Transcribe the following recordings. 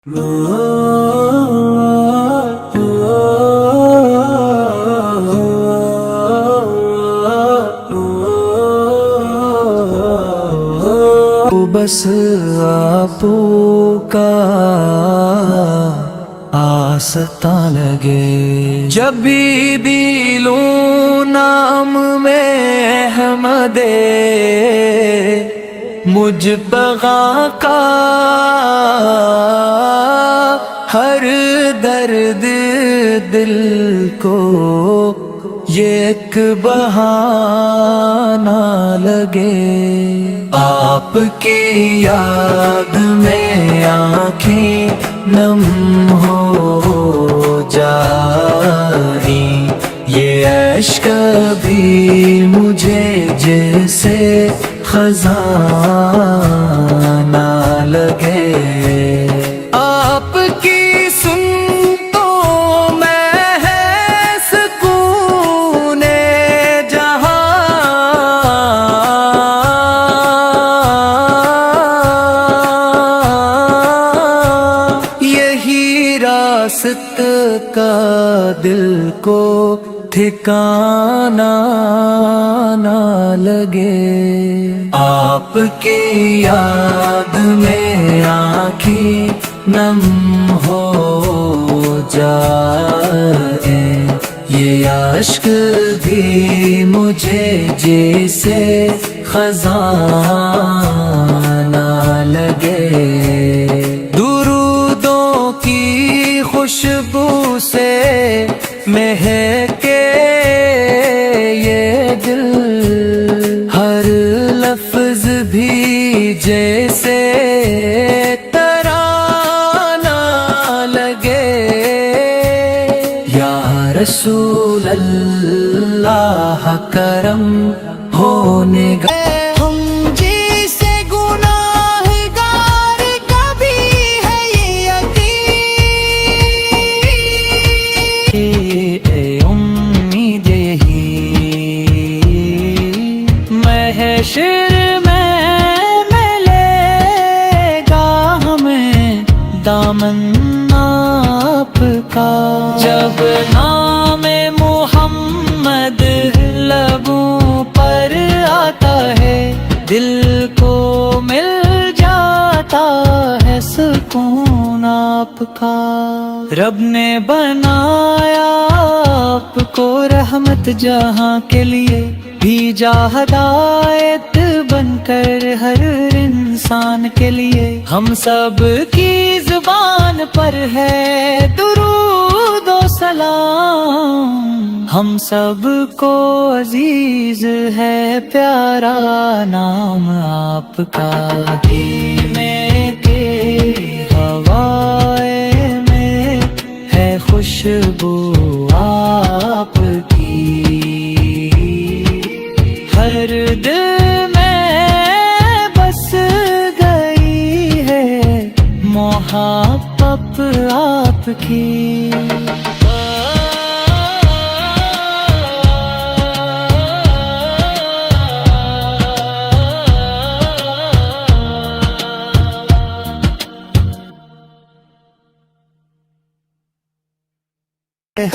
بس آپ کا آستہ لگے، جب بھی لوں نام میں احمد مجھ بغا کا، ہر درد دل کو یہ ایک بہانہ لگے، آپ کی یاد میں آنکھیں نم ہو جائیں، یہ اشک بھی مجھے جیسے خزانہ لگے، آپ کی سنتوں میں ہے سکون جہاں، یہی راست کا دل کو ٹھکانہ نہ لگے، آپ کی یاد میں آنکھیں نم ہو جائیں، یہ اشک بھی مجھے جیسے خزانہ لگے، درودوں کی خوشبو سے مہکے یہ دل، ہر لفظ بھی جیسے ترانہ لگے، یا رسول اللہ کرم ہونے گا، محشر میں ملے گا ہمیں دامن آپ کا، جب نام محمد لبوں پر آتا ہے دل کو مل جاتا ہے سکون آپ کا، رب نے بنایا آپ کو رحمت جہاں کے لیے، بھیجا ہدایت بن کر ہر انسان کے لیے، ہم سب کی زبان پر ہے درود و سلام، ہم سب کو عزیز ہے پیارا نام آپ کا، دھیمے کے ہوائے میں ہے خوشبو آپ کی، ہر دل میں بس گئی ہے محبت آپ کی،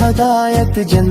ہدایت جن